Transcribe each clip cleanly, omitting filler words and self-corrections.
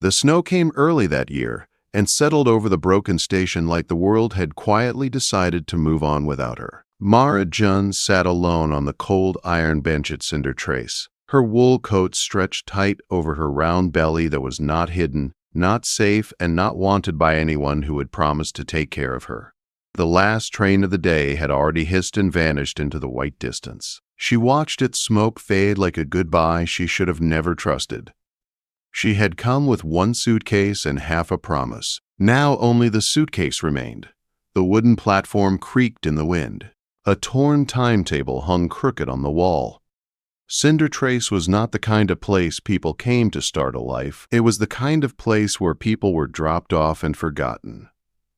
The snow came early that year and settled over the broken station like the world had quietly decided to move on without her. Mara Jun sat alone on the cold iron bench at Cinder Trace. Her wool coat stretched tight over her round belly that was not hidden, not safe, and not wanted by anyone who had promised to take care of her. The last train of the day had already hissed and vanished into the white distance. She watched its smoke fade like a goodbye she should have never trusted. She had come with one suitcase and half a promise. Now only the suitcase remained. The wooden platform creaked in the wind. A torn timetable hung crooked on the wall. Cinder Trace was not the kind of place people came to start a life. It was the kind of place where people were dropped off and forgotten.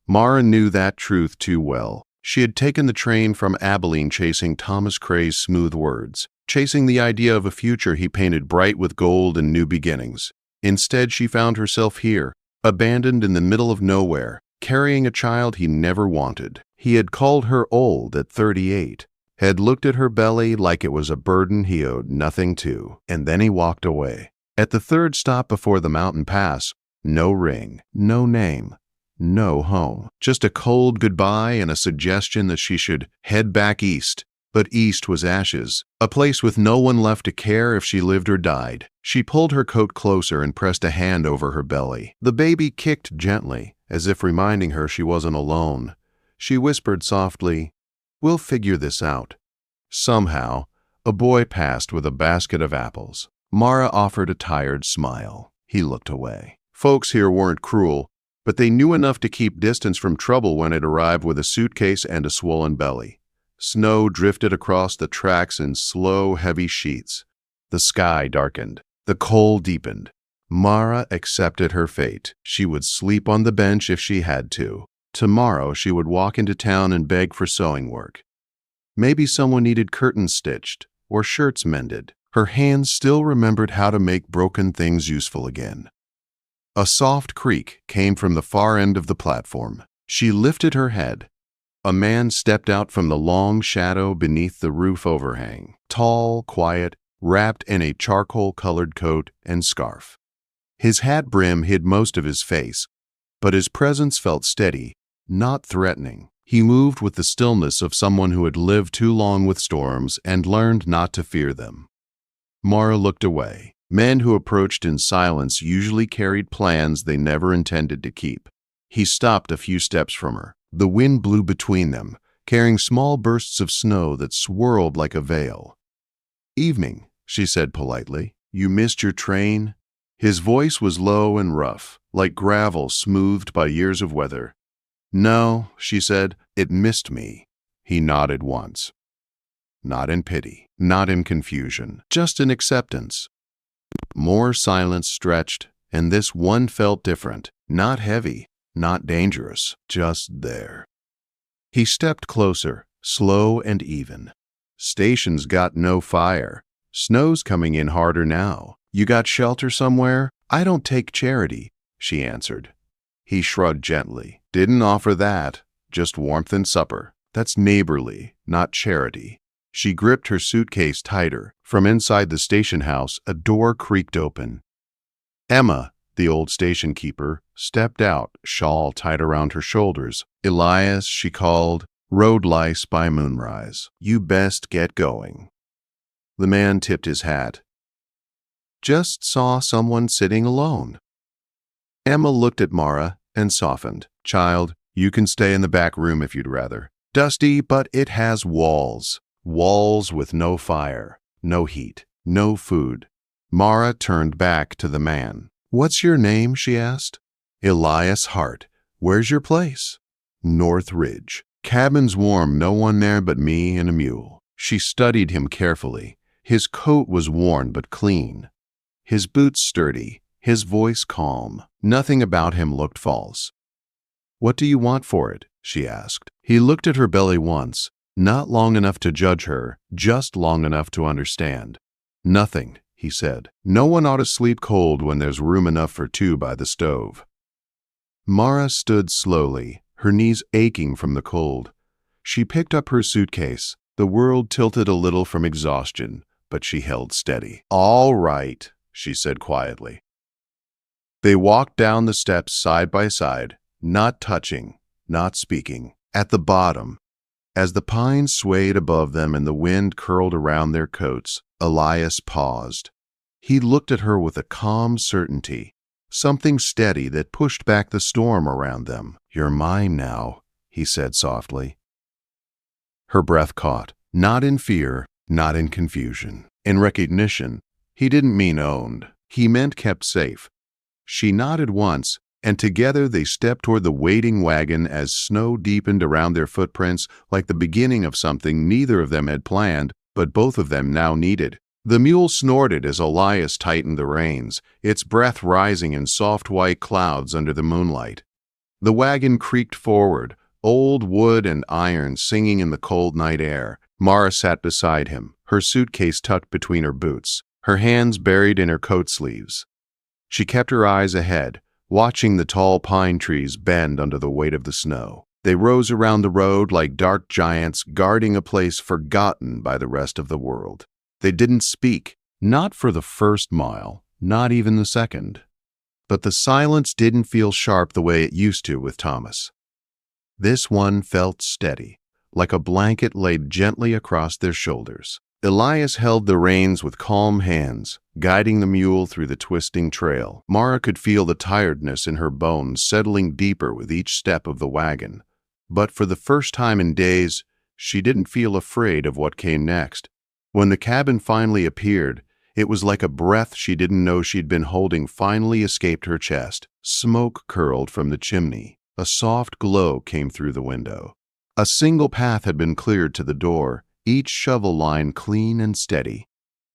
Mara knew that truth too well. She had taken the train from Abilene chasing Thomas Cray's smooth words, chasing the idea of a future he painted bright with gold and new beginnings. Instead, she found herself here, abandoned in the middle of nowhere, carrying a child he never wanted. He had called her old at 38, had looked at her belly like it was a burden he owed nothing to, and then he walked away. At the third stop before the mountain pass, no ring, no name, no home. Just a cold goodbye and a suggestion that she should head back east. But east was ashes, a place with no one left to care if she lived or died. She pulled her coat closer and pressed a hand over her belly. The baby kicked gently, as if reminding her she wasn't alone. She whispered softly, "We'll figure this out." Somehow, a boy passed with a basket of apples. Mara offered a tired smile. He looked away. Folks here weren't cruel, but they knew enough to keep distance from trouble when it arrived with a suitcase and a swollen belly. Snow drifted across the tracks in slow, heavy sheets. The sky darkened. The cold deepened. Mara accepted her fate. She would sleep on the bench if she had to. Tomorrow she would walk into town and beg for sewing work. Maybe someone needed curtains stitched or shirts mended. Her hands still remembered how to make broken things useful again. A soft creak came from the far end of the platform. She lifted her head. A man stepped out from the long shadow beneath the roof overhang, tall, quiet, wrapped in a charcoal-colored coat and scarf. His hat brim hid most of his face, but his presence felt steady, not threatening. He moved with the stillness of someone who had lived too long with storms and learned not to fear them. Mara looked away. Men who approached in silence usually carried plans they never intended to keep. He stopped a few steps from her. The wind blew between them, carrying small bursts of snow that swirled like a veil. "Evening," she said politely. "You missed your train?" His voice was low and rough, like gravel smoothed by years of weather. "No," she said, "it missed me." He nodded once. Not in pity, not in confusion, just in acceptance. More silence stretched, and this one felt different, not heavy, not dangerous, just there. He stepped closer, slow and even. "Station's got no fire. Snow's coming in harder now. You got shelter somewhere?" "I don't take charity," she answered. He shrugged gently. "Didn't offer that, just warmth and supper. That's neighborly, not charity." She gripped her suitcase tighter. From inside the station house, a door creaked open. Emma, the old station keeper, stepped out, shawl tied around her shoulders. "Elias," she called, "road lice by moonrise. You best get going." The man tipped his hat. "Just saw someone sitting alone." Emma looked at Mara and softened. "Child, you can stay in the back room if you'd rather. Dusty, but it has walls. Walls with no fire, no heat, no food." Mara turned back to the man. "What's your name?" she asked. "Elias Heart. Where's your place?" "North Ridge. Cabin's warm, no one there but me and a mule." She studied him carefully. His coat was worn but clean. His boots sturdy, his voice calm. Nothing about him looked false. "What do you want for it?" she asked. He looked at her belly once, not long enough to judge her, just long enough to understand. "Nothing," he said. "No one ought to sleep cold when there's room enough for two by the stove." Mara stood slowly, her knees aching from the cold. She picked up her suitcase. The world tilted a little from exhaustion, but she held steady. "All right," she said quietly. They walked down the steps side by side, not touching, not speaking. At the bottom, as the pines swayed above them and the wind curled around their coats, Elias paused. He looked at her with a calm certainty, something steady that pushed back the storm around them. "You're mine now," he said softly. Her breath caught, not in fear, not in confusion. In recognition, he didn't mean owned. He meant kept safe. She nodded once, and together they stepped toward the waiting wagon as snow deepened around their footprints like the beginning of something neither of them had planned, but both of them now needed. The mule snorted as Elias tightened the reins, its breath rising in soft white clouds under the moonlight. The wagon creaked forward, old wood and iron singing in the cold night air. Mara sat beside him, her suitcase tucked between her boots, her hands buried in her coat sleeves. She kept her eyes ahead, watching the tall pine trees bend under the weight of the snow. They rose around the road like dark giants guarding a place forgotten by the rest of the world. They didn't speak, not for the first mile, not even the second. But the silence didn't feel sharp the way it used to with Thomas. This one felt steady, like a blanket laid gently across their shoulders. Elias held the reins with calm hands, guiding the mule through the twisting trail. Mara could feel the tiredness in her bones settling deeper with each step of the wagon. But for the first time in days, she didn't feel afraid of what came next. When the cabin finally appeared, it was like a breath she didn't know she'd been holding finally escaped her chest. Smoke curled from the chimney. A soft glow came through the window. A single path had been cleared to the door, each shovel line clean and steady.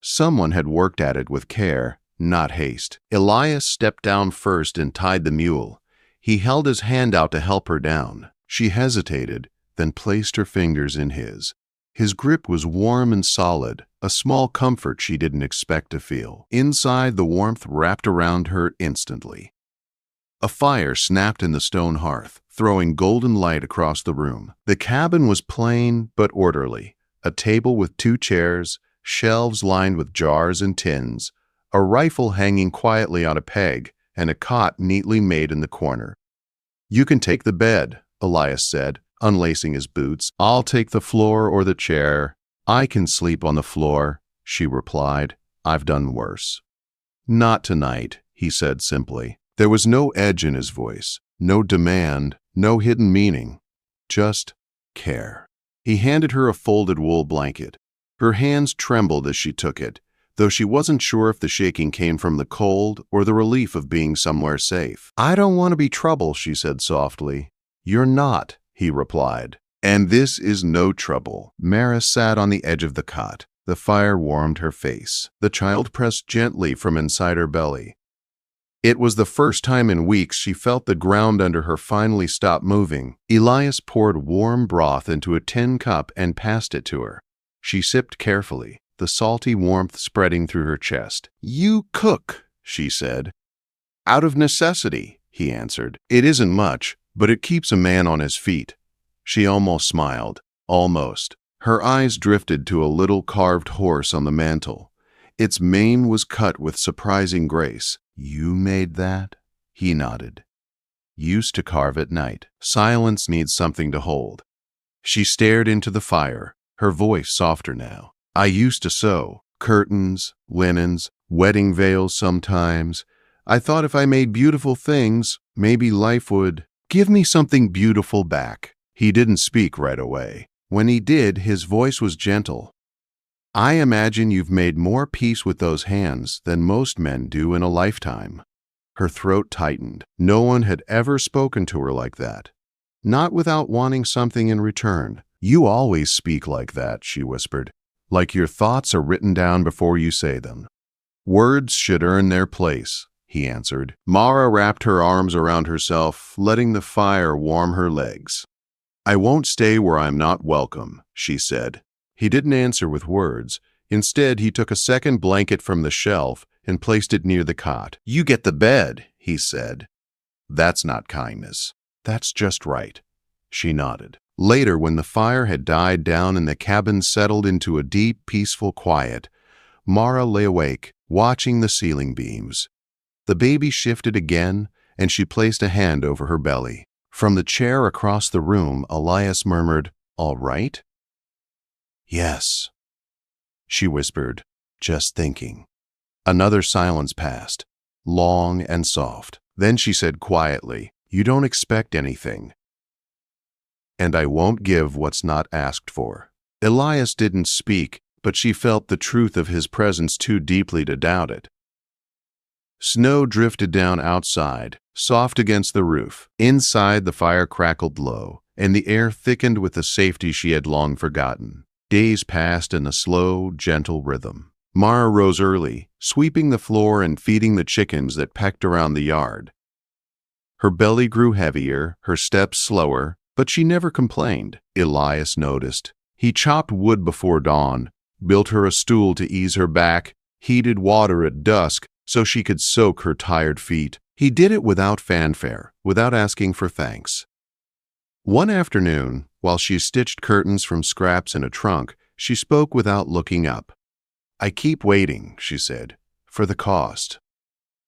Someone had worked at it with care, not haste. Elias stepped down first and tied the mule. He held his hand out to help her down. She hesitated, then placed her fingers in his. His grip was warm and solid, a small comfort she didn't expect to feel. Inside, the warmth wrapped around her instantly. A fire snapped in the stone hearth, throwing golden light across the room. The cabin was plain but orderly. A table with 2 chairs, shelves lined with jars and tins, a rifle hanging quietly on a peg, and a cot neatly made in the corner. "You can take the bed," Elias said, unlacing his boots. "I'll take the floor or the chair." "I can sleep on the floor," she replied. "I've done worse." "Not tonight," he said simply. There was no edge in his voice, no demand, no hidden meaning, just care. He handed her a folded wool blanket. Her hands trembled as she took it, though she wasn't sure if the shaking came from the cold or the relief of being somewhere safe. "I don't want to be trouble," she said softly. "You're not," he replied. "And this is no trouble." Mara sat on the edge of the cot. The fire warmed her face. The child pressed gently from inside her belly. It was the first time in weeks she felt the ground under her finally stop moving. Elias poured warm broth into a tin cup and passed it to her. She sipped carefully, the salty warmth spreading through her chest. "You cook," she said. "Out of necessity," he answered. "It isn't much, but it keeps a man on his feet." She almost smiled. Almost. Her eyes drifted to a little carved horse on the mantel. Its mane was cut with surprising grace. "You made that?" He nodded. "Used to carve at night. Silence needs something to hold." She stared into the fire, her voice softer now. "I used to sew. Curtains, linens, wedding veils sometimes. I thought if I made beautiful things, maybe life would give me something beautiful back." He didn't speak right away. When he did, his voice was gentle. "I imagine you've made more peace with those hands than most men do in a lifetime." Her throat tightened. No one had ever spoken to her like that. Not without wanting something in return. "You always speak like that," she whispered. "Like your thoughts are written down before you say them." "Words should earn their place," he answered. Mara wrapped her arms around herself, letting the fire warm her legs. "I won't stay where I'm not welcome," she said. He didn't answer with words. Instead, he took a second blanket from the shelf and placed it near the cot. "You get the bed," he said. "That's not kindness. That's just right." She nodded. Later, when the fire had died down and the cabin settled into a deep, peaceful quiet, Mara lay awake, watching the ceiling beams. The baby shifted again, and she placed a hand over her belly. From the chair across the room, Elias murmured, "All right?" "Yes," she whispered, just thinking. Another silence passed, long and soft. Then she said quietly, "You don't expect anything, and I won't give what's not asked for." Elias didn't speak, but she felt the truth of his presence too deeply to doubt it. Snow drifted down outside, soft against the roof. Inside, the fire crackled low, and the air thickened with the safety she had long forgotten. Days passed in a slow, gentle rhythm. Mara rose early, sweeping the floor and feeding the chickens that pecked around the yard. Her belly grew heavier, her steps slower, but she never complained. Elias noticed. He chopped wood before dawn, built her a stool to ease her back, heated water at dusk so she could soak her tired feet. He did it without fanfare, without asking for thanks. One afternoon, while she stitched curtains from scraps in a trunk, she spoke without looking up. "I keep waiting," she said, "for the cost."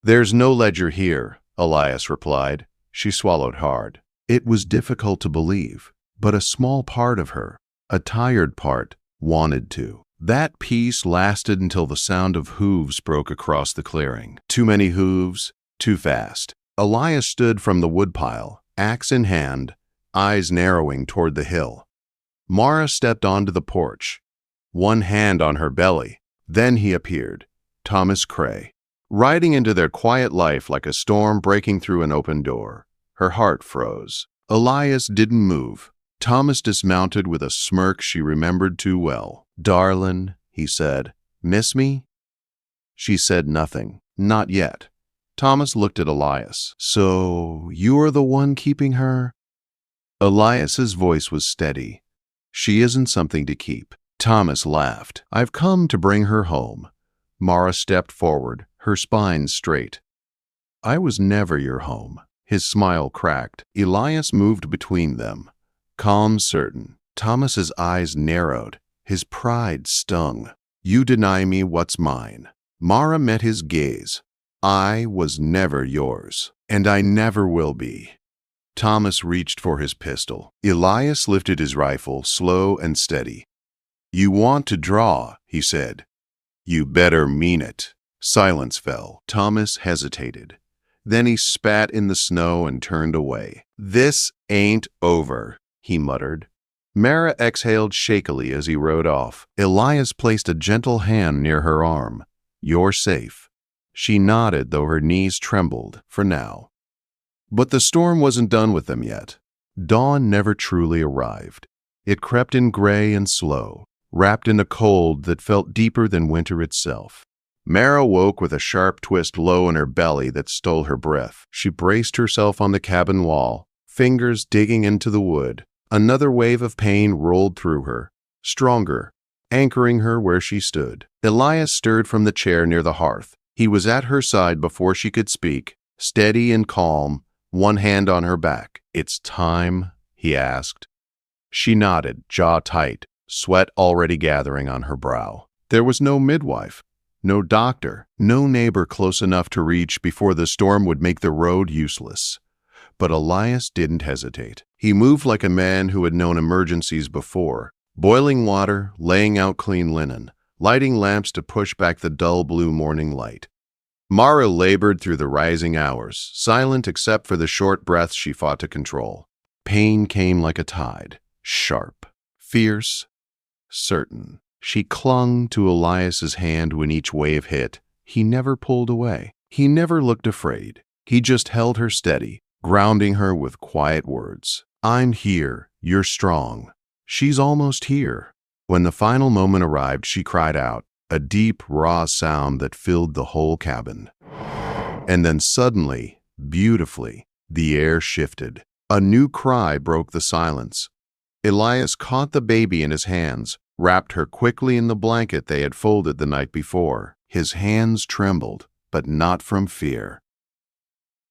"There's no ledger here," Elias replied. She swallowed hard. It was difficult to believe, but a small part of her, a tired part, wanted to. That peace lasted until the sound of hooves broke across the clearing. Too many hooves, too fast. Elias stood from the woodpile, axe in hand, eyes narrowing toward the hill. Mara stepped onto the porch, one hand on her belly. Then he appeared, Thomas Cray, riding into their quiet life like a storm breaking through an open door. Her heart froze. Elias didn't move. Thomas dismounted with a smirk she remembered too well. "Darlin'," he said, "miss me?" She said nothing. Not yet. Thomas looked at Elias. "So, you're the one keeping her?" Elias's voice was steady. "She isn't something to keep." Thomas laughed. "I've come to bring her home." Mara stepped forward, her spine straight. "I was never your home." His smile cracked. Elias moved between them, calm, certain. Thomas's eyes narrowed. His pride stung. "You deny me what's mine." Mara met his gaze. "I was never yours, and I never will be." Thomas reached for his pistol. Elias lifted his rifle, slow and steady. "You want to draw," he said. "You better mean it." Silence fell. Thomas hesitated. Then he spat in the snow and turned away. "This ain't over," he muttered. Mara exhaled shakily as he rode off. Elias placed a gentle hand near her arm. "You're safe." She nodded, though her knees trembled, for now. But the storm wasn't done with them yet. Dawn never truly arrived. It crept in gray and slow, wrapped in a cold that felt deeper than winter itself. Mara woke with a sharp twist low in her belly that stole her breath. She braced herself on the cabin wall, fingers digging into the wood. Another wave of pain rolled through her, stronger, anchoring her where she stood. Elias stirred from the chair near the hearth. He was at her side before she could speak, steady and calm, one hand on her back. "It's time?" he asked. She nodded, jaw tight, sweat already gathering on her brow. There was no midwife, no doctor, no neighbor close enough to reach before the storm would make the road useless. But Elias didn't hesitate. He moved like a man who had known emergencies before, boiling water, laying out clean linen, lighting lamps to push back the dull blue morning light. Mara labored through the rising hours, silent except for the short breaths she fought to control. Pain came like a tide, sharp, fierce, certain. She clung to Elias's hand when each wave hit. He never pulled away. He never looked afraid. He just held her steady, grounding her with quiet words. "I'm here. You're strong." "She's almost here." When the final moment arrived, she cried out, a deep, raw sound that filled the whole cabin. And then suddenly, beautifully, the air shifted. A new cry broke the silence. Elias caught the baby in his hands, wrapped her quickly in the blanket they had folded the night before. His hands trembled, but not from fear.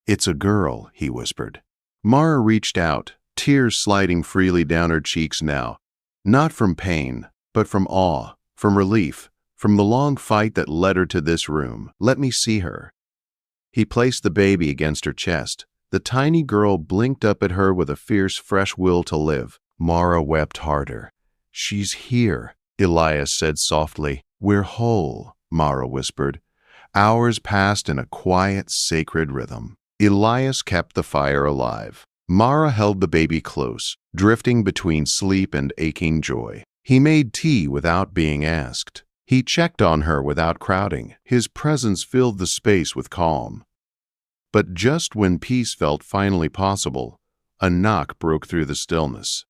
"It's a girl," he whispered. Mara reached out, tears sliding freely down her cheeks now, not from pain, but from awe, from relief, from the long fight that led her to this room. "Let me see her." He placed the baby against her chest. The tiny girl blinked up at her with a fierce, fresh will to live. Mara wept harder. "She's here," Elias said softly. "We're whole," Mara whispered. Hours passed in a quiet, sacred rhythm. Elias kept the fire alive. Mara held the baby close, drifting between sleep and aching joy. He made tea without being asked. He checked on her without crowding. His presence filled the space with calm. But just when peace felt finally possible, a knock broke through the stillness.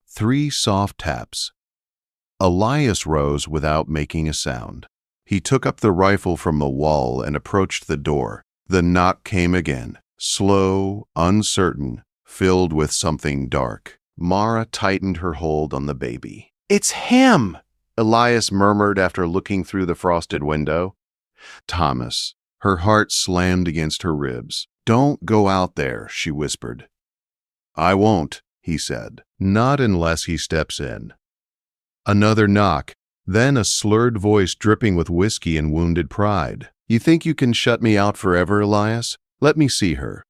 3 soft taps. Elias rose without making a sound. He took up the rifle from the wall and approached the door. The knock came again, slow, uncertain, filled with something dark. Mara tightened her hold on the baby. "It's him!" Elias murmured after looking through the frosted window. "Thomas." Her heart slammed against her ribs. "Don't go out there," she whispered. "I won't," he said. "Not unless he steps in." Another knock, then a slurred voice dripping with whiskey and wounded pride. "You think you can shut me out forever, Elias? Let me see her."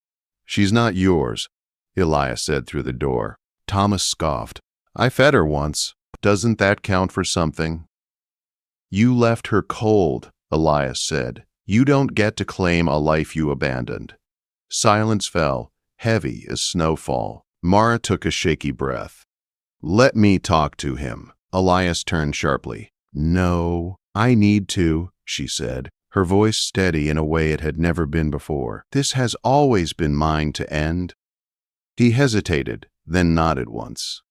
"She's not yours," Elias said through the door. Thomas scoffed. "I fed her once. Doesn't that count for something?" "You left her cold," Elias said. "You don't get to claim a life you abandoned." Silence fell, heavy as snowfall. Mara took a shaky breath. "Let me talk to him." Elias turned sharply. "No, I need to," she said, her voice steady in a way it had never been before. "This has always been mine to end." He hesitated, then nodded once.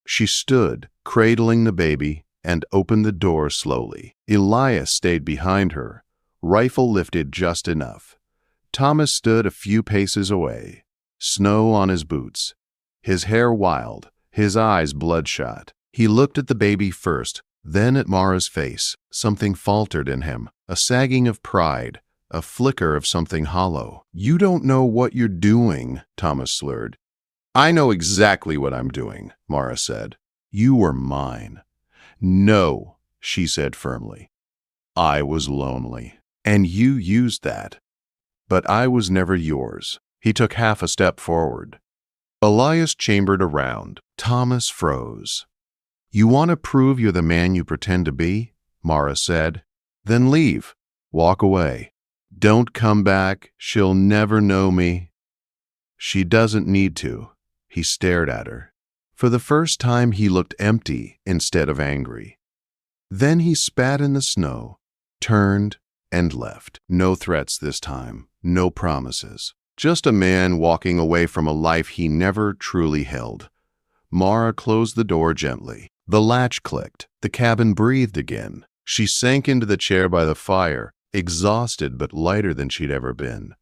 She stood, cradling the baby, and opened the door slowly. Elias stayed behind her, rifle lifted just enough. Thomas stood a few paces away, snow on his boots, his hair wild, his eyes bloodshot. He looked at the baby first, then at Mara's face. Something faltered in him, a sagging of pride, a flicker of something hollow. "You don't know what you're doing," Thomas slurred. "I know exactly what I'm doing," Mara said. "You were mine." "No," she said firmly. "I was lonely. And you used that. But I was never yours." He took half a step forward. Elias chambered around. Thomas froze. "You want to prove you're the man you pretend to be?" Mara said. "Then leave. Walk away. Don't come back. She'll never know me." "She doesn't need to." He stared at her. For the first time, he looked empty instead of angry. Then he spat in the snow, turned, and left. No threats this time, no promises. Just a man walking away from a life he never truly held. Mara closed the door gently. The latch clicked. The cabin breathed again. She sank into the chair by the fire, exhausted but lighter than she'd ever been.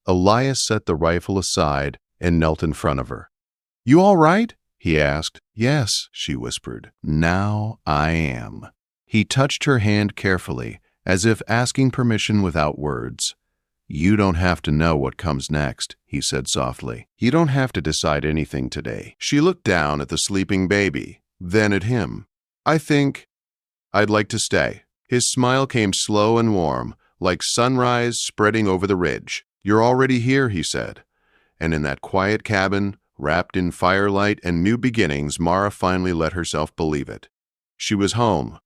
Elias set the rifle aside and knelt in front of her. "You all right?" he asked. "Yes," she whispered. "Now I am." He touched her hand carefully, as if asking permission without words. "You don't have to know what comes next," he said softly. "You don't have to decide anything today." She looked down at the sleeping baby, then at him. "I think I'd like to stay." His smile came slow and warm, like sunrise spreading over the ridge. "You're already here," he said. And in that quiet cabin, wrapped in firelight and new beginnings, Mara finally let herself believe it. She was home,